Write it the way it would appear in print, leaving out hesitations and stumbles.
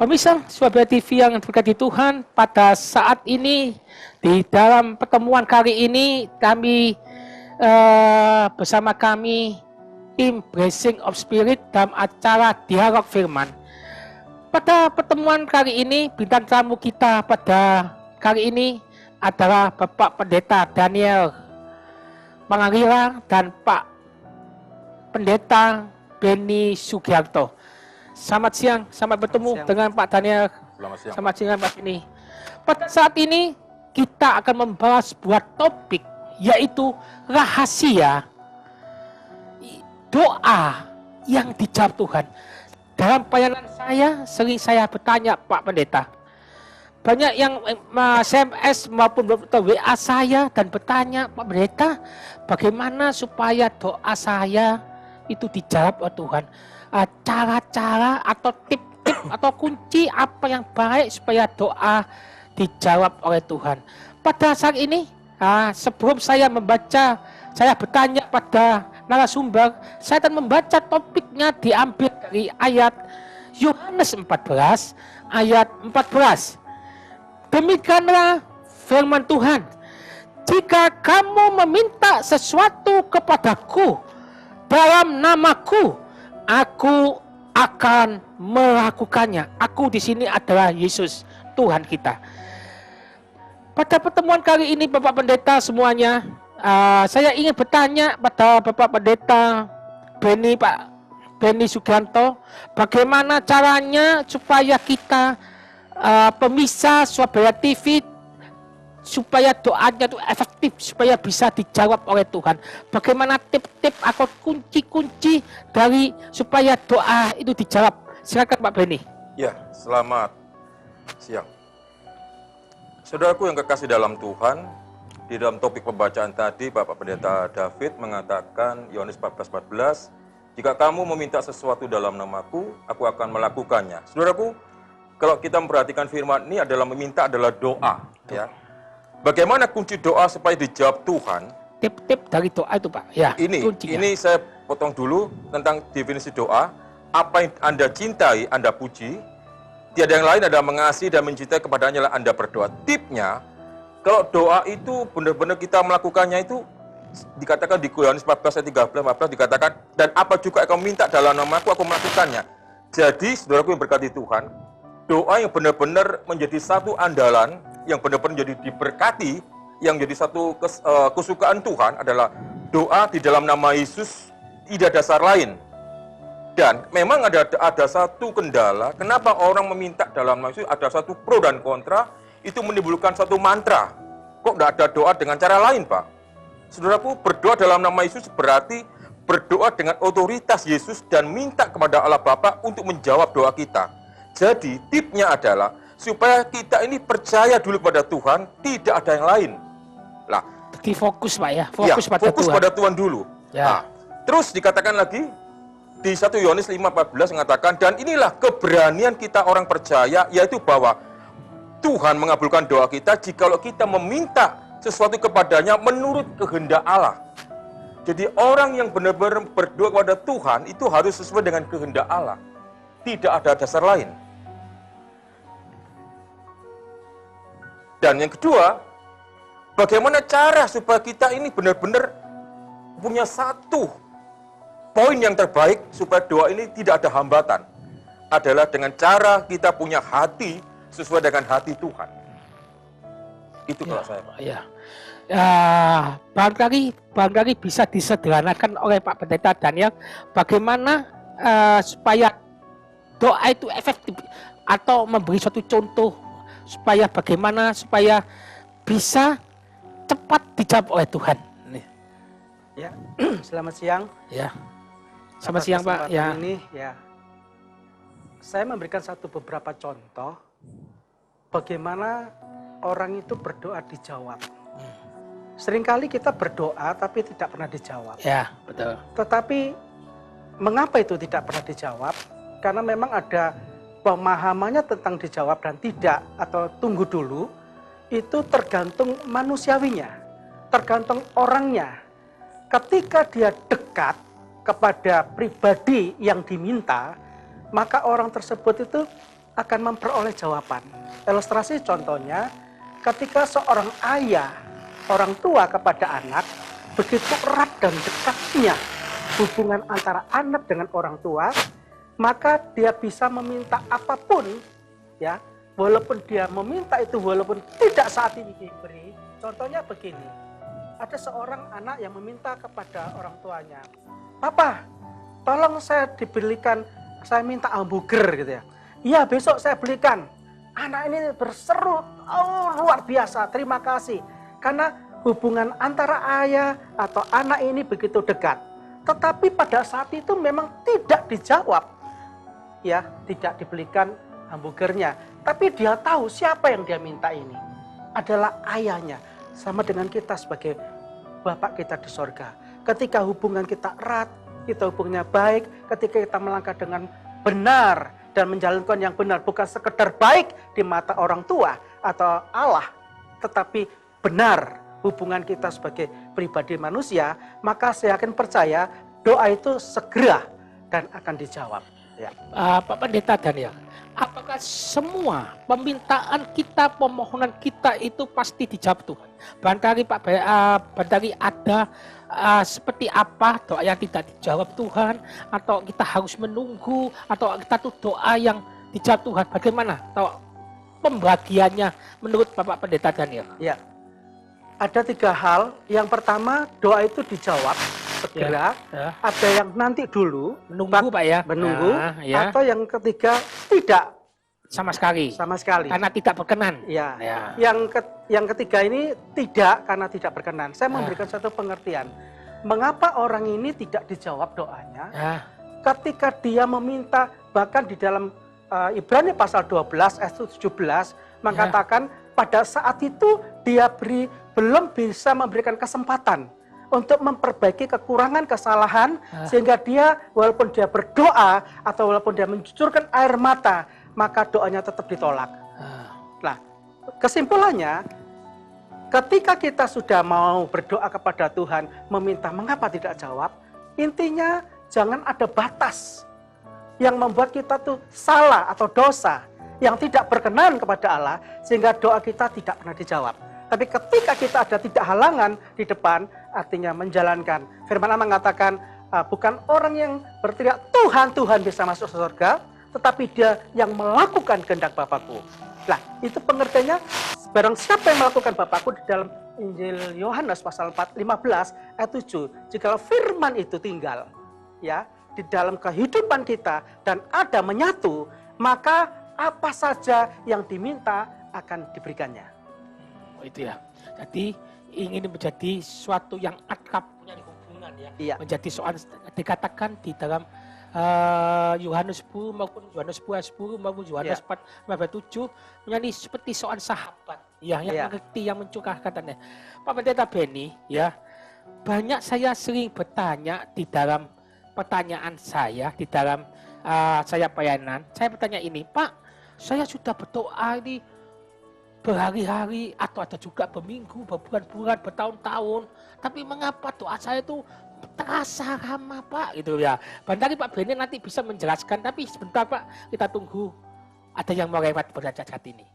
Pemirsa Surabaya TV yang berkati Tuhan, pada saat ini di dalam pertemuan kali ini kami bersama kami tim Blessing of Spirit dalam acara Dialog Firman. Pada pertemuan kali ini bintang tamu kita pada kali ini adalah Bapak Pendeta Daniel Mangarila dan Pak Pendeta Benny Sugiarto. Selamat siang, selamat bertemu dengan Pak Daniel. Selamat siang Pak ini. Pada saat ini kita akan membahas sebuah topik, yaitu rahasia doa yang dijawab Tuhan. Dalam pelayanan saya, sering saya bertanya Pak Pendeta. Banyak yang SMS maupun WA saya dan bertanya, Pak Pendeta, bagaimana supaya doa saya itu dijawab oleh Tuhan? Cara-cara atau tip-tip atau kunci apa yang baik supaya doa dijawab oleh Tuhan. Pada saat ini, sebelum saya membaca, saya bertanya pada narasumber, saya akan membaca topiknya diambil dari ayat Yohanes 14, ayat 14. Demikianlah firman Tuhan, jika kamu meminta sesuatu kepadaku dalam namaku, aku akan melakukannya. Aku di sini adalah Yesus, Tuhan kita. Pada pertemuan kali ini, Bapak Pendeta semuanya, saya ingin bertanya pada Bapak Pendeta Pak Benny Sugiarto, bagaimana caranya supaya kita pemirsa Surabaya TV supaya doanya itu efektif, supaya bisa dijawab oleh Tuhan. Bagaimana tip-tip atau kunci-kunci dari supaya doa itu dijawab? Silakan Pak Benny. Ya, selamat siang. Saudaraku yang kekasih dalam Tuhan, di dalam topik pembacaan tadi Bapak Pendeta David mengatakan Yohanes 14:14, jika kamu meminta sesuatu dalam namaku, aku akan melakukannya. Saudaraku, kalau kita memperhatikan firman ini adalah meminta adalah doa, ya. Bagaimana kunci doa supaya dijawab Tuhan? Tip-tip dari doa itu Pak. Ya, ini saya potong dulu tentang definisi doa. Apa yang Anda cintai, Anda puji. Tiada yang lain adalah mengasihi dan mencintai kepadanya Anda berdoa. Tipnya, kalau doa itu benar-benar kita melakukannya itu, dikatakan di Yohanes 14 ayat 13-14 dikatakan, dan apa juga kamu minta dalam namaku, aku melakukannya. Jadi, saudaraku yang berkati Tuhan, doa yang benar-benar menjadi satu andalan, yang benar-benar menjadi diberkati, yang menjadi satu kesukaan Tuhan adalah doa di dalam nama Yesus, tidak dasar lain. Dan memang ada satu kendala, kenapa orang meminta dalam nama Yesus, ada satu pro dan kontra, itu menimbulkan satu mantra. Kok tidak ada doa dengan cara lain, Pak? Saudaraku, berdoa dalam nama Yesus berarti berdoa dengan otoritas Yesus dan minta kepada Allah Bapa untuk menjawab doa kita. Jadi, tipnya adalah supaya kita ini percaya dulu pada Tuhan, tidak ada yang lain. Lah, jadi fokus Pak ya, fokus pada Tuhan dulu. Ya. Nah, terus dikatakan lagi di 1 Yohanes 5:14 mengatakan, dan inilah keberanian kita orang percaya, yaitu bahwa Tuhan mengabulkan doa kita jikalau kita meminta sesuatu kepadanya menurut kehendak Allah. Jadi orang yang benar-benar berdoa kepada Tuhan itu harus sesuai dengan kehendak Allah. Tidak ada dasar lain. Dan yang kedua, bagaimana cara supaya kita ini benar-benar punya satu poin yang terbaik supaya doa ini tidak ada hambatan. Adalah dengan cara kita punya hati sesuai dengan hati Tuhan. Itu kalau saya, Pak. Ya. Barangkali bisa disederhanakan oleh Pak Pendeta Daniel, bagaimana supaya doa itu efektif, atau memberi suatu contoh supaya bagaimana supaya bisa cepat dijawab oleh Tuhan. Ya, selamat siang. Ya, selamat siang Pak. Ya. Ini ya, saya memberikan beberapa contoh bagaimana orang itu berdoa dijawab. Seringkali kita berdoa tapi tidak pernah dijawab. Ya, betul. Tetapi mengapa itu tidak pernah dijawab? Karena memang ada pemahamannya tentang dijawab dan tidak, atau tunggu dulu, itu tergantung manusiawinya, tergantung orangnya. Ketika dia dekat kepada pribadi yang diminta, maka orang tersebut itu akan memperoleh jawaban. Ilustrasi contohnya, ketika seorang ayah, orang tua kepada anak, begitu erat dan dekatnya hubungan antara anak dengan orang tua, maka dia bisa meminta apapun, ya, walaupun dia meminta itu walaupun tidak saat ini diberi. Contohnya begini, ada seorang anak yang meminta kepada orang tuanya, "Papa, tolong saya dibelikan, saya minta hamburger," gitu ya. "Iya, besok saya belikan." Anak ini berseru, "Oh, luar biasa, terima kasih." Karena hubungan antara ayah atau anak ini begitu dekat. Tetapi pada saat itu memang tidak dijawab. Ya, tidak dibelikan hamburgernya. Tapi dia tahu siapa yang dia minta ini. Adalah ayahnya. Sama dengan kita sebagai Bapak kita di sorga. Ketika hubungan kita erat, kita hubungannya baik, ketika kita melangkah dengan benar dan menjalankan yang benar, bukan sekedar baik di mata orang tua atau Allah, tetapi benar hubungan kita sebagai pribadi manusia, maka saya akan percaya doa itu segera dan akan dijawab. Ya. Pak Pendeta Daniel, apakah semua permintaan kita, permohonan kita itu pasti dijawab Tuhan? Barangkali ada seperti apa doa yang tidak dijawab Tuhan, atau kita harus menunggu, atau kita tuh doa yang dijawab Tuhan? Bagaimana atau pembagiannya menurut Bapak Pendeta Daniel? Ya, ada 3 hal. Yang pertama, doa itu dijawab segera. Ya. Ada yang nanti dulu, Menunggu Pak ya? menunggu. Ya. Atau yang ketiga, tidak Sama sekali. sama sekali. Karena tidak berkenan. Ya. Ya. Yang ketiga ini tidak karena tidak berkenan. Saya memberikan satu pengertian. Mengapa orang ini tidak dijawab doanya? Ya. Ketika dia meminta, bahkan di dalam Ibrani pasal 12 ayat 17 mengatakan pada saat itu dia belum bisa memberikan kesempatan untuk memperbaiki kekurangan kesalahan, sehingga dia walaupun dia berdoa atau walaupun dia mencucurkan air mata, maka doanya tetap ditolak. Nah, kesimpulannya, ketika kita sudah mau berdoa kepada Tuhan, meminta mengapa tidak jawab, intinya jangan ada batas yang membuat kita tuh salah atau dosa yang tidak berkenan kepada Allah, sehingga doa kita tidak pernah dijawab. Tapi ketika kita ada tidak halangan di depan, artinya menjalankan. Firman Allah mengatakan, bukan orang yang berteriak, "Tuhan, Tuhan," bisa masuk ke surga, tetapi dia yang melakukan kehendak Bapakku. Nah, itu pengertiannya, barang siapa yang melakukan Bapakku, di dalam Injil Yohanes pasal 15 ayat 7. Jikalau firman itu tinggal ya di dalam kehidupan kita dan ada menyatu, maka apa saja yang diminta akan diberikannya. Itu ya. Jadi ingin menjadi suatu yang akrab, punya hubungan ya. Iya. Menjadi soal dikatakan di dalam Yohanes 10 maupun Yohanes 10 maupun Yohanes 4:7 menjadi seperti soal sahabat ya, yang mengerti, yang mencurahkan katanya. Pak Pendeta Benny ya, banyak saya sering bertanya di dalam pertanyaan saya di dalam saya pelayanan, saya bertanya ini, "Pak, saya sudah berdoa ini berhari-hari atau ada juga berminggu, berbulan-bulan, bertahun-tahun, tapi mengapa doa saya itu terasa lama, Pak?" Gitu ya. Barangkali Pak Benny nanti bisa menjelaskan, tapi sebentar Pak, kita tunggu ada yang mau lewat pada saat ini.